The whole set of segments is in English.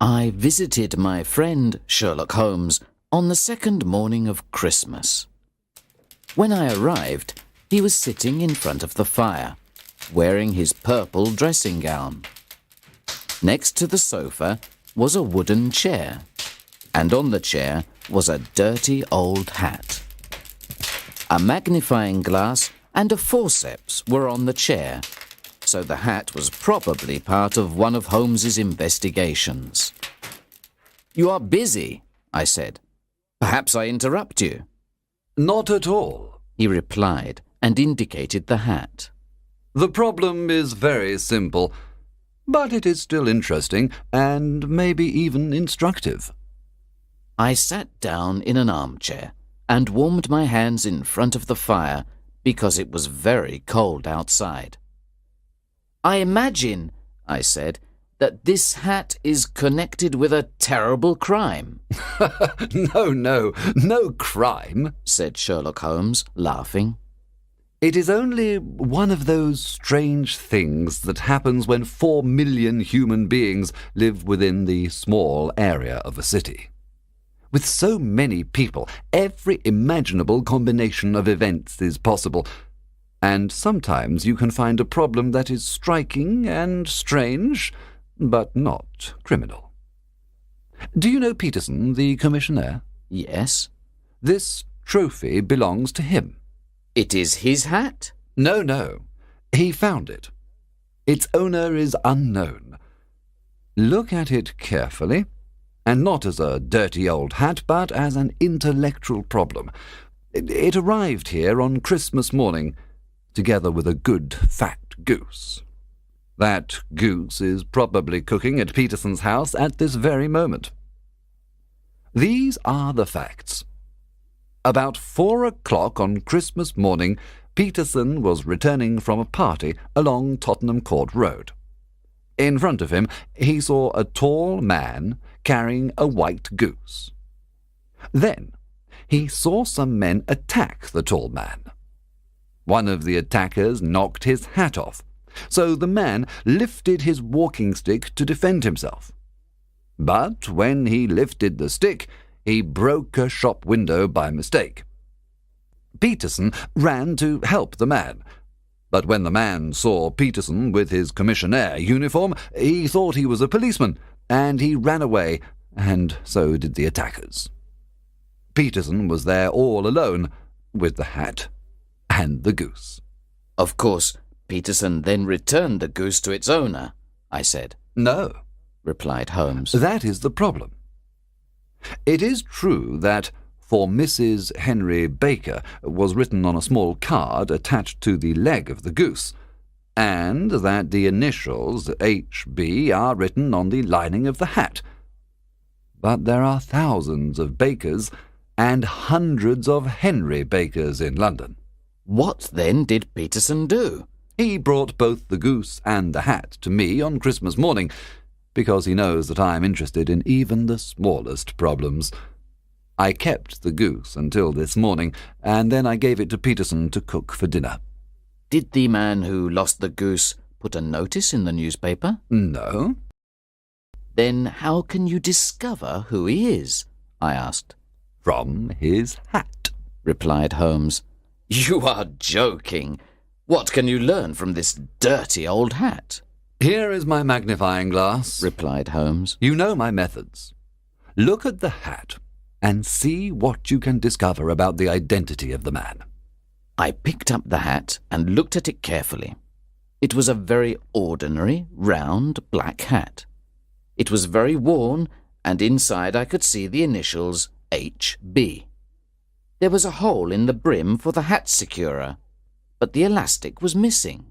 I visited my friend Sherlock Holmes on the second morning of Christmas. When I arrived, he was sitting in front of the fire, wearing his purple dressing gown. Next to the sofa was a wooden chair, and on the chair was a dirty old hat. A magnifying glass and a forceps were on the chair, so the hat was probably part of one of Holmes's investigations. "You are busy," I said. "Perhaps I interrupt you." "Not at all," he replied, and indicated the hat. "The problem is very simple, but it is still interesting and maybe even instructive." I sat down in an armchair and warmed my hands in front of the fire because it was very cold outside. "I imagine," I said, "that this hat is connected with a terrible crime." No crime," said Sherlock Holmes, laughing. "It is only one of those strange things that happens when 4 million human beings live within the small area of a city. With so many people, every imaginable combination of events is possible, and sometimes you can find a problem that is striking and strange, but not criminal. Do you know Peterson, the commissionaire?" "Yes." "This trophy belongs to him." "It is his hat?" No. He found it. Its owner is unknown. Look at it carefully, and not as a dirty old hat, but as an intellectual problem. It arrived here on Christmas morning, together with a good fat goose. That goose is probably cooking at Peterson's house at this very moment. These are the facts. About 4 o'clock on Christmas morning, Peterson was returning from a party along Tottenham Court Road. In front of him, he saw a tall man carrying a white goose. Then he saw some men attack the tall man. One of the attackers knocked his hat off, so the man lifted his walking stick to defend himself. But when he lifted the stick, he broke a shop window by mistake. Peterson ran to help the man, but when the man saw Peterson with his commissionaire uniform, he thought he was a policeman, and he ran away, and so did the attackers. Peterson was there all alone, with the hat and the goose." "Of course, Peterson then returned the goose to its owner," I said. "No," replied Holmes. "That is the problem. It is true that for Mrs. Henry Baker was written on a small card attached to the leg of the goose, and that the initials H.B. are written on the lining of the hat. But there are thousands of Bakers and hundreds of Henry Bakers in London." "What then did Peterson do?" "He brought both the goose and the hat to me on Christmas morning, because he knows that I am interested in even the smallest problems. I kept the goose until this morning, and then I gave it to Peterson to cook for dinner." "Did the man who lost the goose put a notice in the newspaper?" "No." "Then how can you discover who he is?" I asked. "From his hat," replied Holmes. "You are joking. What can you learn from this dirty old hat?" "Here is my magnifying glass," replied Holmes. "You know my methods. Look at the hat and see what you can discover about the identity of the man." I picked up the hat and looked at it carefully. It was a very ordinary, round, black hat. It was very worn, and inside I could see the initials H.B. There was a hole in the brim for the hat securer, but the elastic was missing.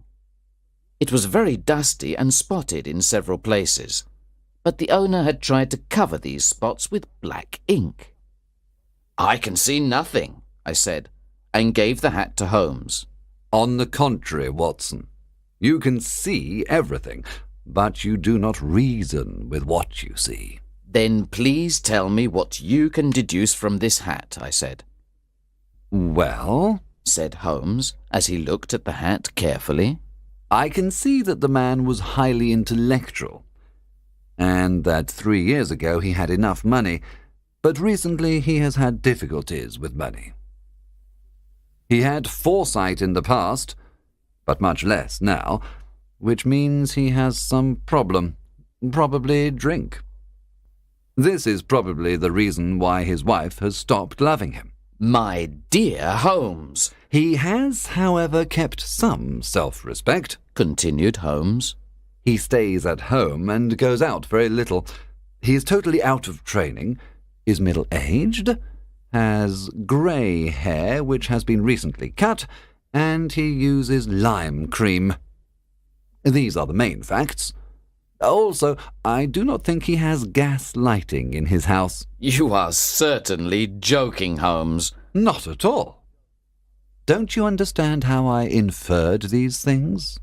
It was very dusty and spotted in several places, but the owner had tried to cover these spots with black ink. "I can see nothing," I said, and gave the hat to Holmes. "On the contrary, Watson, you can see everything, but you do not reason with what you see." "Then please tell me what you can deduce from this hat," I said. "Well," said Holmes, as he looked at the hat carefully, "I can see that the man was highly intellectual, and and that 3 years ago he had enough money, but recently he has had difficulties with money. He had foresight in the past, but much less now, which means he has some problem, probably drink. This is probably the reason why his wife has stopped loving him. My dear Holmes, He has, however, kept some self-respect, continued Holmes. He stays at home and goes out very little. He is totally out of training, is middle-aged, has grey hair which has been recently cut, and he uses lime cream. These are the main facts. Also, I do not think he has gas lighting in his house. You are certainly joking, Holmes. Not at all. Don't you understand how I inferred these things?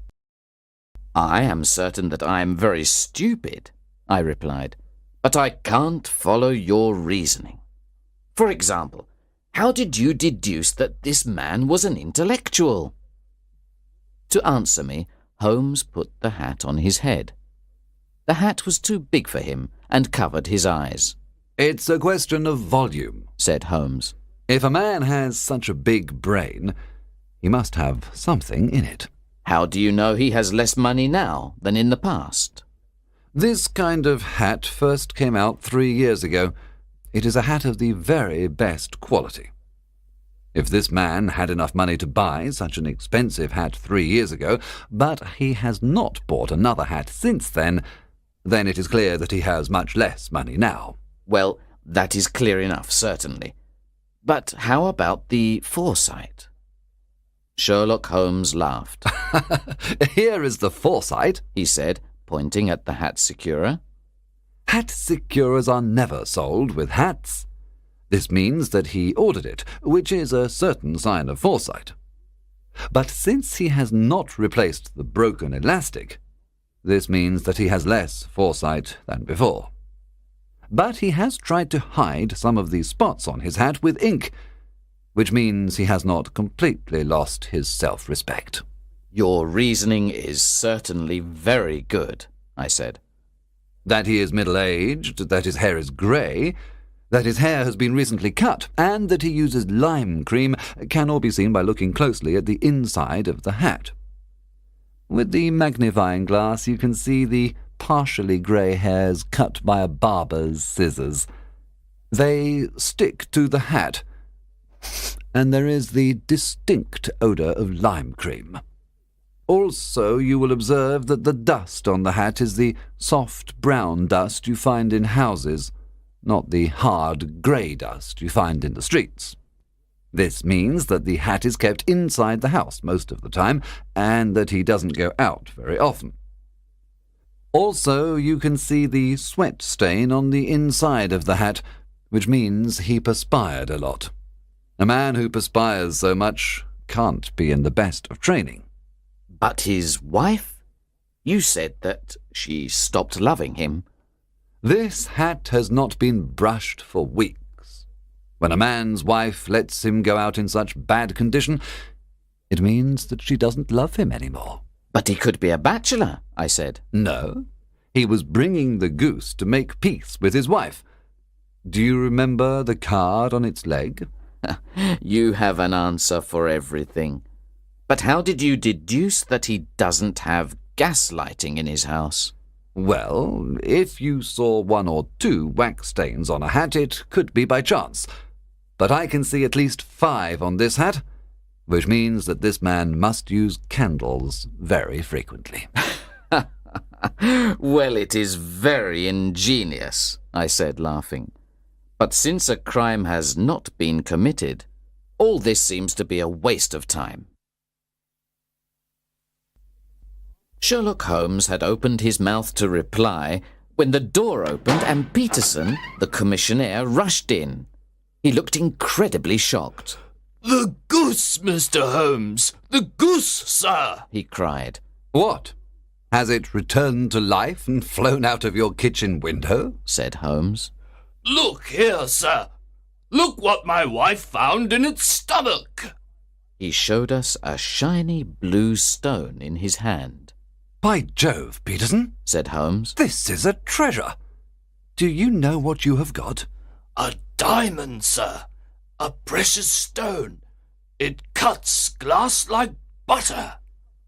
I am certain that I am very stupid, I replied, but I can't follow your reasoning. For example, how did you deduce that this man was an intellectual? To answer me, Holmes put the hat on his head. The hat was too big for him and covered his eyes. It's a question of volume, said Holmes. If a man has such a big brain, he must have something in it. How do you know he has less money now than in the past? This kind of hat first came out 3 years ago. It is a hat of the very best quality. If this man had enough money to buy such an expensive hat 3 years ago, but he has not bought another hat since then it is clear that he has much less money now. Well, that is clear enough, certainly. But how about the foresight? Sherlock Holmes laughed. Here is the foresight, he said, pointing at the hat securer. Hat securers are never sold with hats. This means that he ordered it, which is a certain sign of foresight. But since he has not replaced the broken elastic, this means that he has less foresight than before. But he has tried to hide some of these spots on his hat with ink, which means he has not completely lost his self-respect. Your reasoning is certainly very good, I said. That he is middle-aged, that his hair is grey, that his hair has been recently cut, and that he uses lime cream can all be seen by looking closely at the inside of the hat. With the magnifying glass you can see the partially grey hairs cut by a barber's scissors. They stick to the hat, and there is the distinct odour of lime cream. Also, you will observe that the dust on the hat is the soft brown dust you find in houses, not the hard grey dust you find in the streets. This means that the hat is kept inside the house most of the time, and that he doesn't go out very often. Also, you can see the sweat stain on the inside of the hat, which means he perspired a lot. A man who perspires so much can't be in the best of training. But his wife? You said that she stopped loving him. This hat has not been brushed for weeks. When a man's wife lets him go out in such bad condition, it means that she doesn't love him anymore. But he could be a bachelor, I said. No, he was bringing the goose to make peace with his wife. Do you remember the card on its leg? You have an answer for everything. But how did you deduce that he doesn't have gas lighting in his house? Well, if you saw 1 or 2 wax stains on a hat, it could be by chance. But I can see at least 5 on this hat, which means that this man must use candles very frequently. Well, it is very ingenious, I said, laughing. But since a crime has not been committed, all this seems to be a waste of time. Sherlock Holmes had opened his mouth to reply when the door opened and Peterson, the commissionaire, rushed in. He looked incredibly shocked. "The goose, Mr. Holmes! The goose, sir!" he cried. What? Has it returned to life and flown out of your kitchen window? Said Holmes. "Look here, sir! Look what my wife found in its stomach!" He showed us a shiny blue stone in his hand. By Jove, Peterson, said Holmes. this is a treasure. Do you know what you have got? A diamond, sir. A precious stone. It cuts glass like butter.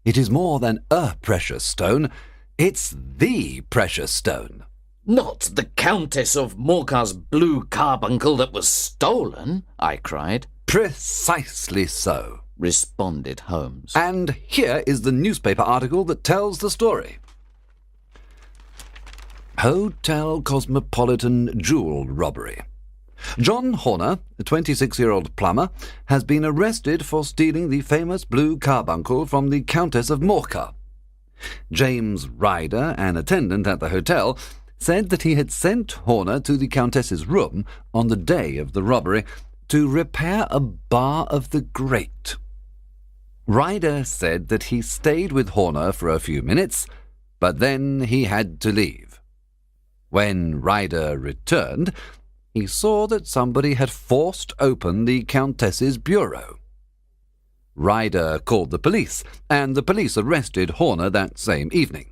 It is more than a precious stone. It's the precious stone. Not the Countess of Morcar's blue carbuncle that was stolen, I cried. Precisely so, responded Holmes. And here is the newspaper article that tells the story. Hotel Cosmopolitan jewel robbery. John Horner, a 26-year-old plumber, has been arrested for stealing the famous blue carbuncle from the Countess of Morcar. James Ryder, an attendant at the hotel, said that he had sent Horner to the Countess's room on the day of the robbery to repair a bar of the grate. Ryder said that he stayed with Horner for a few minutes, but then he had to leave. When Ryder returned, he saw that somebody had forced open the Countess's bureau. Ryder called the police, and the police arrested Horner that same evening.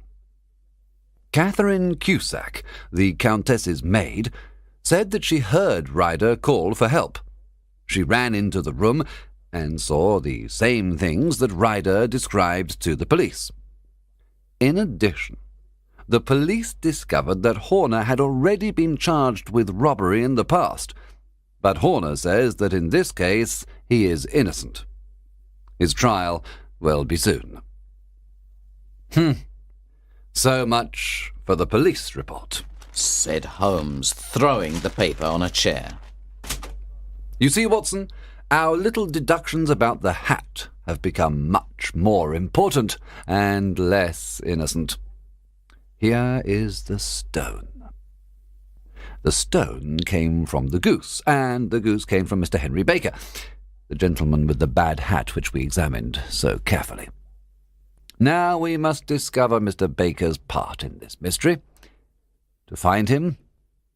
Catherine Cusack, the Countess's maid, said that she heard Ryder call for help. She ran into the room and saw the same things that Ryder described to the police. In addition, the police discovered that Horner had already been charged with robbery in the past, but Horner says that in this case he is innocent. His trial will be soon. So much for the police report, said Holmes, throwing the paper on a chair. You see, Watson, our little deductions about the hat have become much more important and less innocent. Here is the stone. The stone came from the goose, and the goose came from Mr. Henry Baker, the gentleman with the bad hat which we examined so carefully. Now we must discover Mr. Baker's part in this mystery. To find him,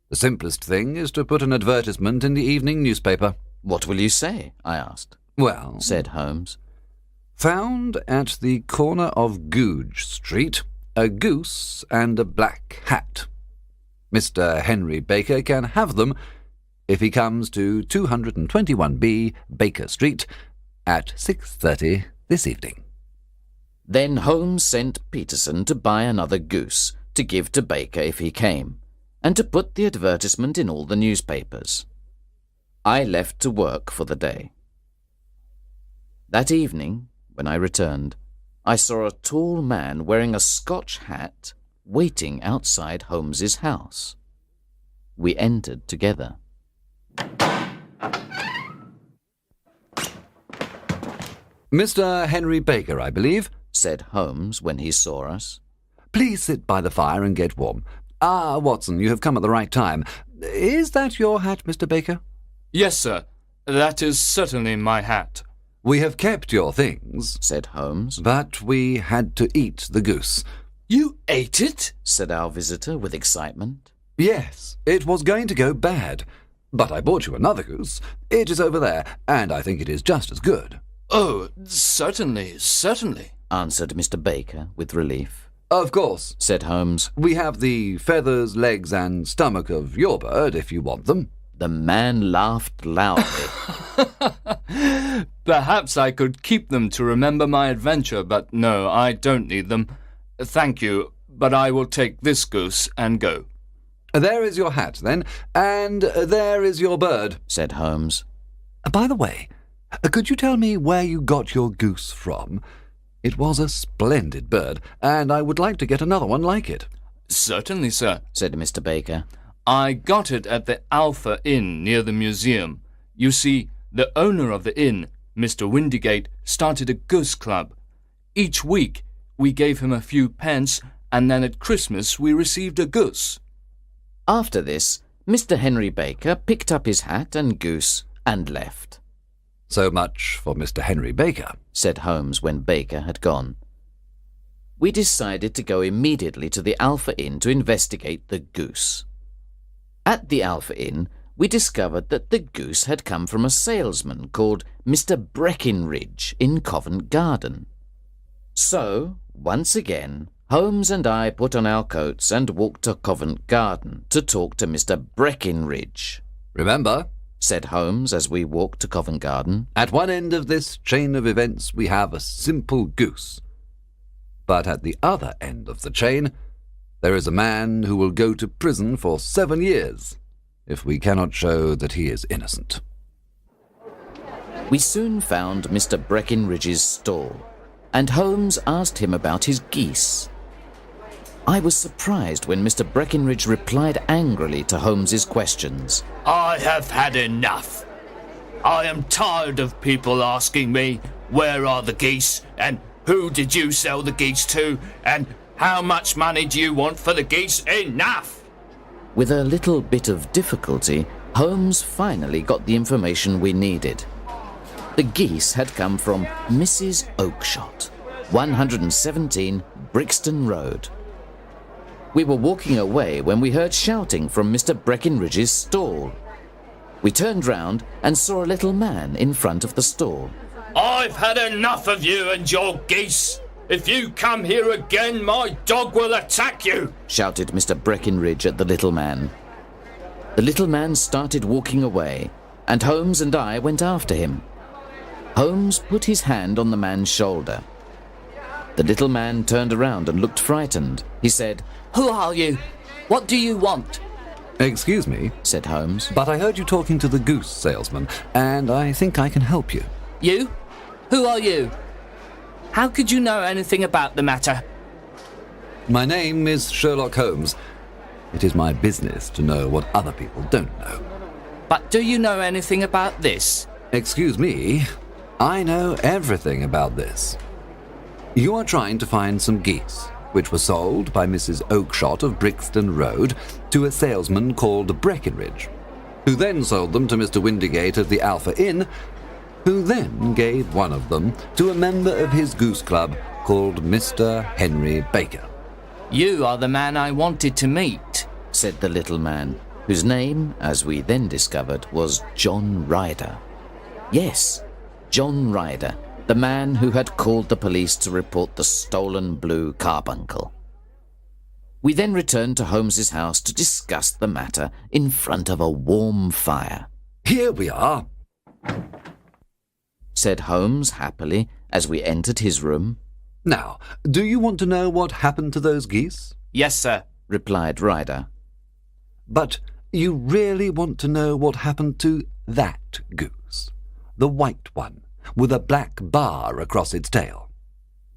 the simplest thing is to put an advertisement in the evening newspaper. What will you say? I asked. Well, said Holmes. Found at the corner of Goodge Street, a goose and a black hat. Mr. Henry Baker can have them if he comes to 221B Baker Street at 6:30 this evening. Then Holmes sent Peterson to buy another goose to give to Baker if he came, and to put the advertisement in all the newspapers. I left to work for the day. That evening, when I returned, I saw a tall man wearing a Scotch hat waiting outside Holmes's house. We entered together. Mr. Henry Baker, I believe, said Holmes when he saw us. Please sit by the fire and get warm. Ah, Watson, you have come at the right time. Is that your hat, Mr. Baker? Yes, sir. That is certainly my hat. We have kept your things, said Holmes. But we had to eat the goose. You ate it? Said our visitor with excitement. Yes, it was going to go bad. But I bought you another goose. It is over there, and I think it is just as good. Oh, certainly, certainly, answered Mr. Baker with relief. Of course, said Holmes. We have the feathers, legs, and stomach of your bird, if you want them. The man laughed loudly. Perhaps I could keep them to remember my adventure, but no, I don't need them. Thank you, but I will take this goose and go. There is your hat, then, and there is your bird, said Holmes. By the way, could you tell me where you got your goose from? It was a splendid bird, and I would like to get another one like it. Certainly, sir, said Mr. Baker. I got it at the Alpha Inn near the museum. You see, the owner of the inn, Mr. Windigate, started a goose club. Each week we gave him a few pence, and then at Christmas we received a goose. After this, Mr. Henry Baker picked up his hat and goose and left. So much for Mr. Henry Baker, said Holmes when Baker had gone. We decided to go immediately to the Alpha Inn to investigate the goose. At the Alpha Inn, we discovered that the goose had come from a salesman called Mr. Breckinridge in Covent Garden. So, once again, Holmes and I put on our coats and walked to Covent Garden to talk to Mr. Breckinridge. Remember, said Holmes as we walked to Covent Garden, at one end of this chain of events we have a simple goose. But at the other end of the chain, there is a man who will go to prison for 7 years if we cannot show that he is innocent. We soon found Mr. Breckinridge's stall, and Holmes asked him about his geese. I was surprised when Mr. Breckinridge replied angrily to Holmes's questions. I have had enough. I am tired of people asking me, where are the geese, and who did you sell the geese to, and how much money do you want for the geese? Enough! With a little bit of difficulty, Holmes finally got the information we needed. The geese had come from Mrs. Oakshott, 117 Brixton Road. We were walking away when we heard shouting from Mr. Breckinridge's stall. We turned round and saw a little man in front of the stall. I've had enough of you and your geese. If you come here again, my dog will attack you, shouted Mr. Breckinridge at the little man. The little man started walking away, and Holmes and I went after him. Holmes put his hand on the man's shoulder. The little man turned around and looked frightened. He said, "Who are you? What do you want?" Excuse me, said Holmes, but I heard you talking to the goose salesman, and I think I can help you. You? Who are you? How could you know anything about the matter? My name is Sherlock Holmes. It is my business to know what other people don't know. But do you know anything about this? Excuse me, I know everything about this. You are trying to find some geese, which were sold by Mrs. Oakshott of Brixton Road to a salesman called Breckinridge, who then sold them to Mr. Windigate of the Alpha Inn, who then gave one of them to a member of his goose club called Mr. Henry Baker. You are the man I wanted to meet, said the little man, whose name, as we then discovered, was John Ryder. Yes, John Ryder, the man who had called the police to report the stolen blue carbuncle. We then returned to Holmes's house to discuss the matter in front of a warm fire. Here we are, said Holmes happily as we entered his room. Now, do you want to know what happened to those geese? Yes, sir, replied Ryder. But you really want to know what happened to that goose, the white one, with a black bar across its tail?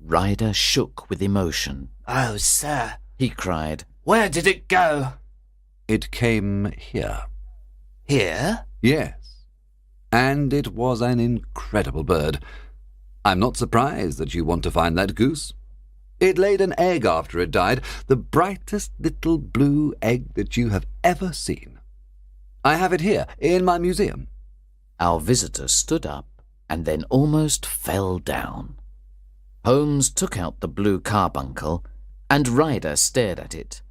Ryder shook with emotion. Oh, sir, he cried. Where did it go? It came here. Here? Yes. And it was an incredible bird. I'm not surprised that you want to find that goose. It laid an egg after it died, the brightest little blue egg that you have ever seen. I have it here in my museum. Our visitor stood up and then almost fell down. Holmes took out the blue carbuncle, and Ryder stared at it.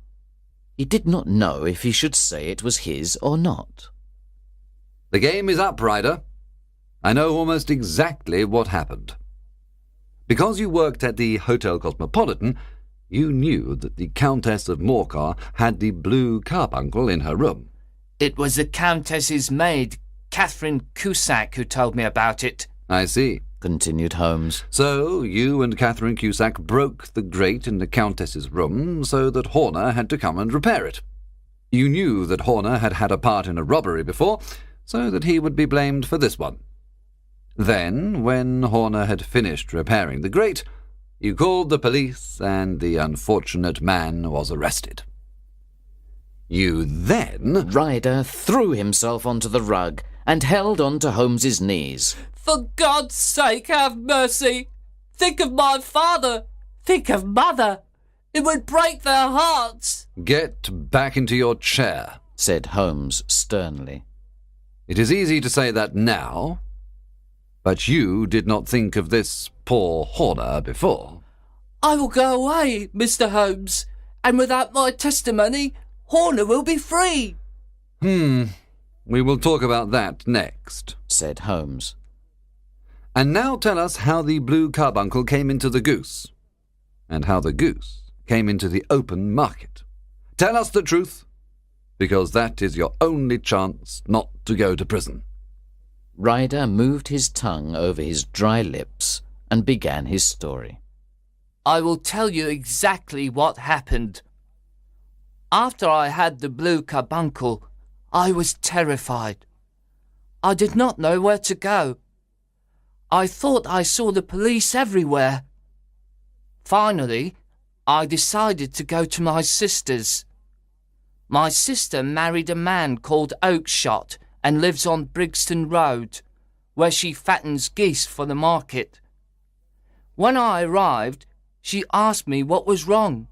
He did not know if he should say it was his or not. The game is up, Ryder. I know almost exactly what happened. Because you worked at the Hotel Cosmopolitan, you knew that the Countess of Morcar had the blue carbuncle in her room. It was the Countess's maid, Catherine Cusack, who told me about it. I see, continued Holmes. So you and Catherine Cusack broke the grate in the Countess's room so that Horner had to come and repair it. You knew that Horner had had a part in a robbery before, so that he would be blamed for this one. Then, when Horner had finished repairing the grate, you called the police and the unfortunate man was arrested. You then... Ryder threw himself onto the rug and held on to Holmes's knees. For God's sake, have mercy! Think of my father! Think of Mother! It would break their hearts! Get back into your chair, said Holmes sternly. It is easy to say that now, but you did not think of this poor Horner before. I will go away, Mr. Holmes, and without my testimony, Horner will be free. We will talk about that next, said Holmes. And now tell us how the blue carbuncle came into the goose, and how the goose came into the open market. Tell us the truth, because that is your only chance not to go to prison. Ryder moved his tongue over his dry lips and began his story. I will tell you exactly what happened. After I had the blue carbuncle, I was terrified. I did not know where to go. I thought I saw the police everywhere. Finally, I decided to go to my sister's. My sister married a man called Oakshott and lives on Brixton Road, where she fattens geese for the market. When I arrived, she asked me what was wrong.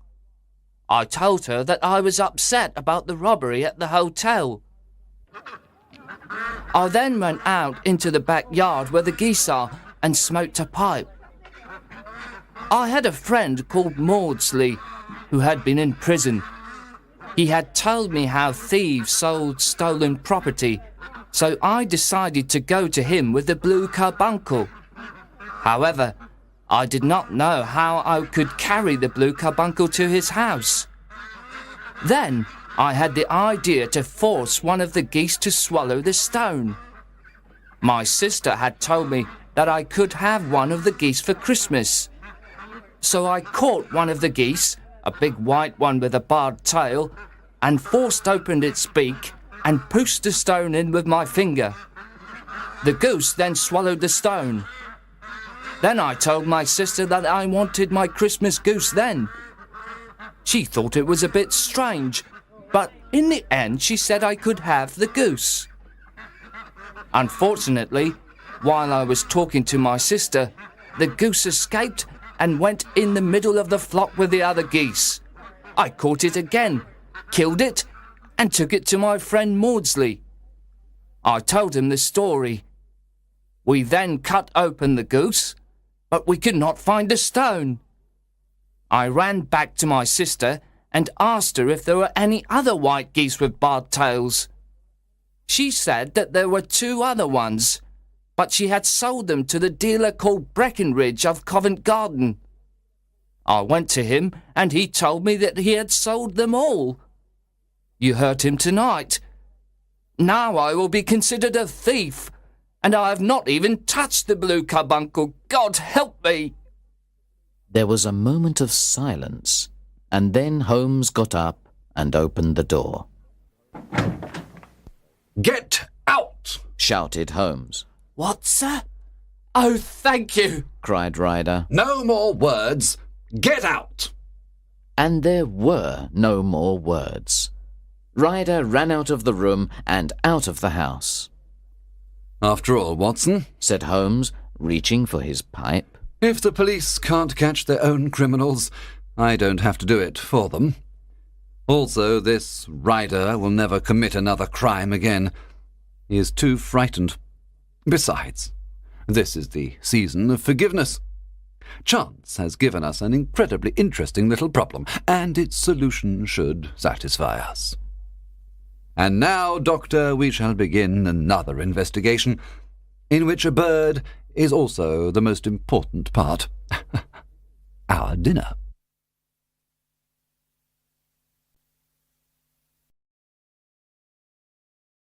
I told her that I was upset about the robbery at the hotel. I then went out into the backyard where the geese are and smoked a pipe. I had a friend called Maudsley who had been in prison. He had told me how thieves sold stolen property, so I decided to go to him with the blue carbuncle. However, I did not know how I could carry the blue carbuncle to his house. Then I had the idea to force one of the geese to swallow the stone. My sister had told me that I could have one of the geese for Christmas. So I caught one of the geese, a big white one with a barred tail, and forced open its beak and pushed the stone in with my finger. The goose then swallowed the stone. Then I told my sister that I wanted my Christmas goose then. She thought it was a bit strange, but in the end she said I could have the goose. Unfortunately, while I was talking to my sister, the goose escaped and went in the middle of the flock with the other geese. I caught it again, killed it, and took it to my friend Maudsley. I told him the story. We then cut open the goose, but we could not find the stone. I ran back to my sister and asked her if there were any other white geese with barred tails. She said that there were 2 other ones, but she had sold them to the dealer called Breckenridge of Covent Garden. I went to him and he told me that he had sold them all. You heard him tonight. Now I will be considered a thief, and I have not even touched the blue carbuncle. God help me! There was a moment of silence, and then Holmes got up and opened the door. Get out! Shouted Holmes. What, sir? Oh, thank you! Cried Ryder. No more words. Get out! And there were no more words. Ryder ran out of the room and out of the house. After all, Watson, Said Holmes, reaching for his pipe, if the police can't catch their own criminals, I don't have to do it for them. Also, this Ryder will never commit another crime again. He is too frightened. Besides, this is the season of forgiveness. Chance has given us an incredibly interesting little problem, and its solution should satisfy us. And now, Doctor, we shall begin another investigation, in which a bird is also the most important part. Our dinner.